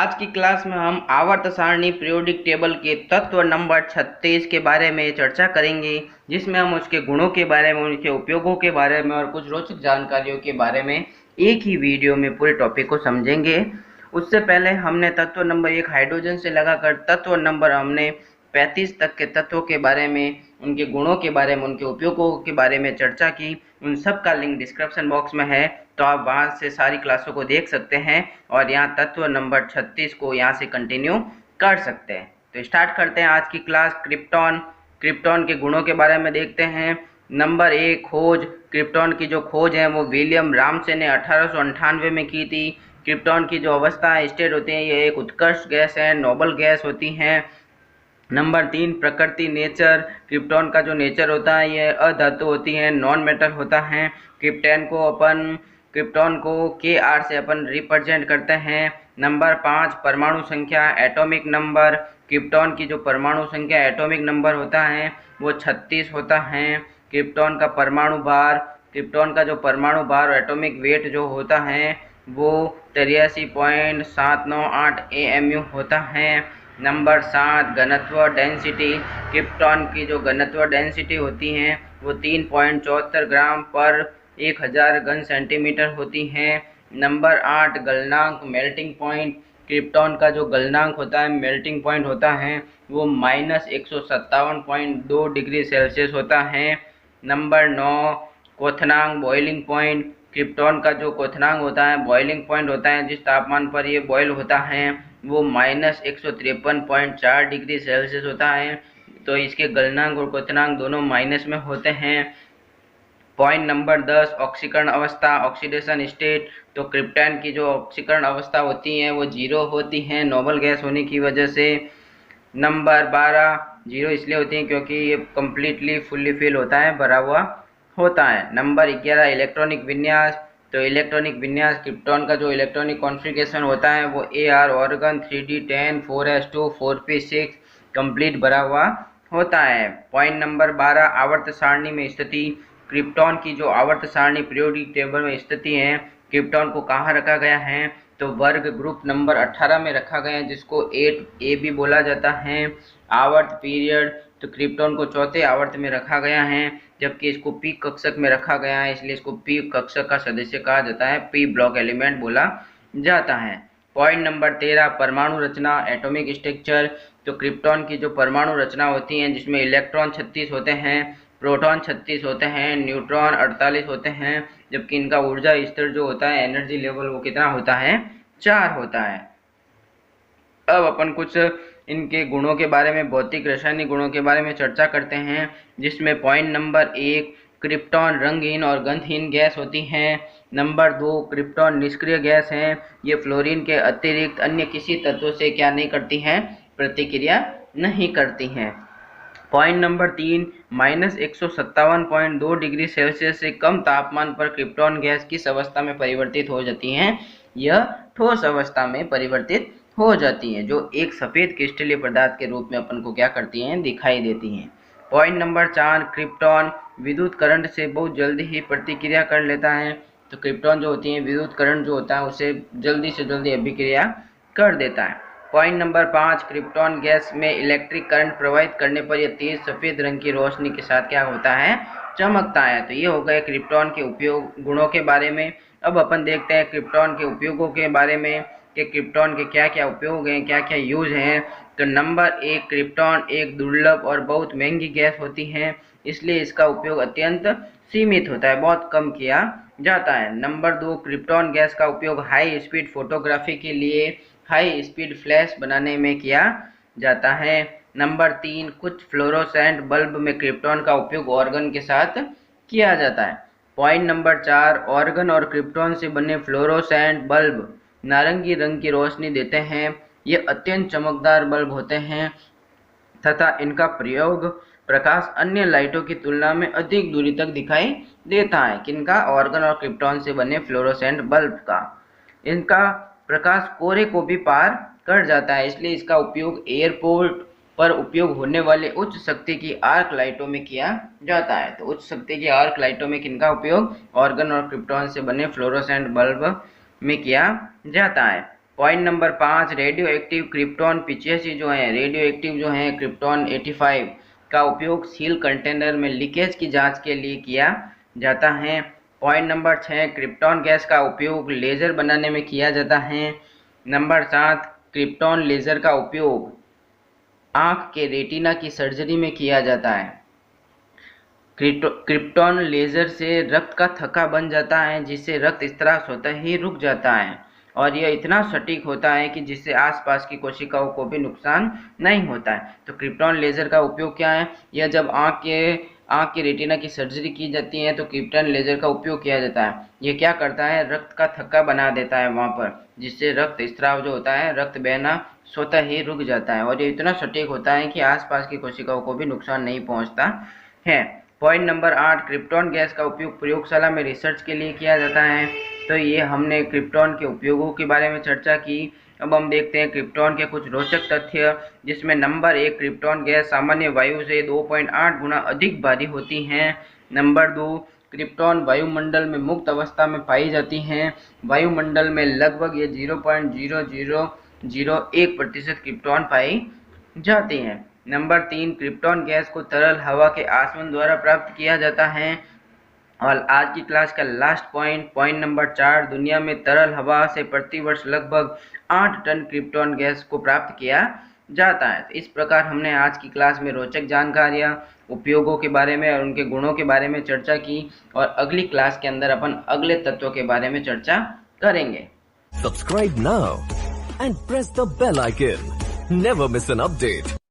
आज की क्लास में हम आवर्त सारणी पीरियोडिक टेबल के तत्व नंबर 36 के बारे में चर्चा करेंगे, जिसमें हम उसके गुणों के बारे में, उनके उपयोगों के बारे में और कुछ रोचक जानकारियों के बारे में एक ही वीडियो में पूरे टॉपिक को समझेंगे। उससे पहले हमने तत्व नंबर 1 हाइड्रोजन से लगाकर तत्व नंबर हमने 35 तक के तत्वों के बारे में, उनके गुणों के बारे में, उनके उपयोगों के बारे में चर्चा की। उन सब का लिंक डिस्क्रिप्शन बॉक्स में है, तो आप वहां से सारी क्लासों को देख सकते हैं और यहाँ तत्व नंबर 36 को यहाँ से कंटिन्यू कर सकते हैं। तो स्टार्ट करते हैं आज की क्लास। क्रिप्टॉन के गुणों के बारे में देखते हैं। नंबर 1 खोज। क्रिप्टॉन की जो खोज है वो विलियम रामसे ने 1898 में की थी। क्रिप्टॉन की जो अवस्था स्टेट होती है, ये एक उत्कृष्ट गैस है, नोबल गैस होती हैं। नंबर 3 प्रकृति नेचर। क्रिप्टॉन का जो नेचर होता है ये अधातु होती है, नॉन मेटल होता है। क्रिप्टॉन को Kr से अपन रिप्रेजेंट करते हैं। नंबर 5 परमाणु संख्या, एटॉमिक नंबर। क्रिप्टॉन की जो परमाणु संख्या, एटॉमिक नंबर होता है वो 36 होता है। क्रिप्टॉन का परमाणु भार और एटॉमिक वेट जो होता है वो 83.798 AMU होता है। नंबर 7 घनत्व डेंसिटी। क्रिप्टॉन की जो घनत्व डेंसिटी होती है वो 3.74 ग्राम पर 1000 घन सेंटीमीटर होती है। नंबर 8 गलनांक, मेल्टिंग पॉइंट। क्रिप्टॉन का जो गलनांक होता है, मेल्टिंग पॉइंट होता है वो -157.2 डिग्री सेल्सियस होता है। नंबर 9 क्वथनांक, बॉइलिंग पॉइंट। क्रिप्टॉन का जो क्वथनांक होता है, बॉइलिंग पॉइंट होता है, जिस तापमान पर ये बॉयल होता है वो -153.4 डिग्री सेल्सियस होता है। तो इसके गलनांक और क्वथनांक दोनों माइनस में होते हैं। पॉइंट नंबर 10 ऑक्सीकरण अवस्था, ऑक्सीडेशन स्टेट। तो क्रिप्टॉन की जो ऑक्सीकरण अवस्था होती है वो 0 होती है, नोबल गैस होने की वजह से। नंबर 12 0 इसलिए होती है क्योंकि ये कम्प्लीटली फुल्ली फिल होता है, भरा हुआ होता है। नंबर 11 इलेक्ट्रॉनिक विन्यास। तो इलेक्ट्रॉनिक विन्यास, क्रिप्टॉन का जो इलेक्ट्रॉनिक कॉन्फ़िगरेशन होता है वो AR organ 3D10 4s2 4p6 complete भरा हुआ होता है। पॉइंट नंबर 12 आवर्त सारणी में स्थिति। क्रिप्टॉन की जो आवर्त सारणी पीरियोडिक टेबल में स्थिति है, क्रिप्टॉन को कहाँ रखा गया है, तो वर्ग ग्रुप नंबर 18 में रखा गया है, जिसको 8A भी बोला जाता है। आवर्त पीरियड, तो क्रिप्टॉन को चौथे आवर्त में रखा गया है, जबकि इसको पी कक्षक में रखा गया है, इसलिए इसको पी कक्षक का सदस्य कहा जाता है, पी ब्लॉक एलिमेंट बोला जाता है। पॉइंट नंबर 13 परमाणु रचना, एटॉमिक स्ट्रक्चर। तो क्रिप्टॉन की जो परमाणु रचना होती है, जिसमें इलेक्ट्रॉन 36 होते हैं, प्रोटॉन 36 होते हैं, न्यूट्रॉन 48 होते हैं, जबकि इनका ऊर्जा स्तर जो होता है, एनर्जी लेवल, वो कितना होता है, 4 होता है। अब अपन कुछ इनके गुणों के बारे में, भौतिक रासायनिक गुणों के बारे में चर्चा करते हैं, जिसमें पॉइंट नंबर 1 क्रिप्टॉन रंगहीन और गंधहीन गैस होती हैं। नंबर 2 क्रिप्टॉन निष्क्रिय गैस हैं, ये फ्लोरीन के अतिरिक्त अन्य किसी तत्व से क्या नहीं करती हैं, प्रतिक्रिया नहीं करती हैं। पॉइंट नंबर 3 -157.2 डिग्री सेल्सियस से कम तापमान पर क्रिप्टॉन गैस किस अवस्था में परिवर्तित हो जाती हैं, यह ठोस अवस्था में परिवर्तित हो जाती हैं, जो एक सफ़ेद क्रिस्टलीय पदार्थ के रूप में अपन को क्या करती हैं, दिखाई देती हैं। पॉइंट नंबर 4 क्रिप्टॉन विद्युत करंट से बहुत जल्दी ही प्रतिक्रिया कर लेता है। तो क्रिप्टॉन जो होती है, विद्युत करंट जो होता है उसे जल्दी से जल्दी अभिक्रिया कर देता है। पॉइंट नंबर 5 क्रिप्टॉन गैस में इलेक्ट्रिक करंट प्रवाहित करने पर यह तेज सफ़ेद रंग की रोशनी के साथ क्या होता है, चमकता है। तो ये हो गए क्रिप्टॉन के उपयोग गुणों के बारे में। अब अपन देखते हैं क्रिप्टॉन के उपयोगों के बारे में कि क्रिप्टॉन के क्या क्या उपयोग हैं, क्या क्या यूज हैं। तो नंबर 1 क्रिप्टॉन एक दुर्लभ और बहुत महंगी गैस होती है, इसलिए इसका उपयोग अत्यंत सीमित होता है, बहुत कम किया जाता है। नंबर 2 क्रिप्टॉन गैस का उपयोग हाई स्पीड फोटोग्राफी के लिए, हाई स्पीड फ्लैश बनाने में किया जाता है। नंबर 3 कुछ फ्लोरोसेंट बल्ब में क्रिप्टॉन का उपयोग ऑर्गन के साथ किया जाता है। पॉइंट नंबर 4 ऑर्गन और क्रिप्टॉन से बने फ्लोरोसेंट बल्ब नारंगी रंग की रोशनी देते हैं। ये अत्यंत चमकदार बल्ब होते हैं तथा इनका प्रयोग प्रकाश अन्य लाइटों की तुलना में अधिक दूरी तक दिखाई देता है। किनका, ऑर्गन और क्रिप्टॉन से बने फ्लोरोसेंट बल्ब का। इनका प्रकाश कोरे को भी पार कर जाता है, इसलिए इसका उपयोग एयरपोर्ट पर उपयोग होने वाले उच्च शक्ति की आर्क लाइटों में किया जाता है। तो उच्च शक्ति की आर्क लाइटों में किनका उपयोग, ऑर्गन और क्रिप्टॉन से बने फ्लोरोसेंट बल्ब में किया जाता है। Point number 5, radio active krypton 85 जो है, रेडियो एक्टिव जो है क्रिप्टॉन 85 का उपयोग सील कंटेनर में लीकेज की जांच के लिए किया जाता है। पॉइंट नंबर 6, क्रिप्टॉन गैस का उपयोग लेज़र बनाने में किया जाता है। नंबर 7, क्रिप्टॉन लेज़र का उपयोग आँख के रेटिना की सर्जरी में किया जाता है। क्रिप्टॉन लेज़र से रक्त का थक्का बन जाता है, जिससे रक्तस्राव स्वतः ही रुक जाता है और यह इतना सटीक होता है कि जिससे आसपास की कोशिकाओं को भी नुकसान नहीं होता है। तो क्रिप्टॉन लेज़र का उपयोग क्या है? यह जब आँख के रेटिना की सर्जरी की जाती है तो क्रिप्टॉन लेज़र का उपयोग किया जाता है। यह क्या करता है? रक्त का थक्का बना देता है वहाँ पर, जिससे रक्तस्राव जो होता है, रक्त बहना स्वतः ही रुक जाता है और ये इतना सटीक होता है कि आसपास की कोशिकाओं को भी नुकसान नहीं पहुँचता है। पॉइंट नंबर 8, क्रिप्टॉन गैस का उपयोग प्रयोगशाला में रिसर्च के लिए किया जाता है। तो ये हमने क्रिप्टॉन के उपयोगों के बारे में चर्चा की। अब हम देखते हैं क्रिप्टॉन के कुछ रोचक तथ्य, जिसमें नंबर 1, क्रिप्टॉन गैस सामान्य वायु से 2.8 गुना अधिक भारी होती हैं। नंबर 2, क्रिप्टॉन वायुमंडल में मुक्त अवस्था में पाई जाती हैं। वायुमंडल में लगभग ये 0.0001% क्रिप्टॉन पाई जाती हैं। नंबर 3, क्रिप्टॉन गैस को तरल हवा के आसवन द्वारा प्राप्त किया जाता है। और आज की क्लास का लास्ट पॉइंट नंबर 4, दुनिया में तरल हवा से प्रतिवर्ष लगभग 8 टन क्रिप्टॉन गैस को प्राप्त किया जाता है। तो इस प्रकार हमने आज की क्लास में रोचक जानकारियाँ, उपयोगों के बारे में और उनके गुणों के बारे में चर्चा की और अगली क्लास के अंदर अपन अगले तत्वों के बारे में चर्चा करेंगे। Subscribe now and press the bell icon. Never miss an update.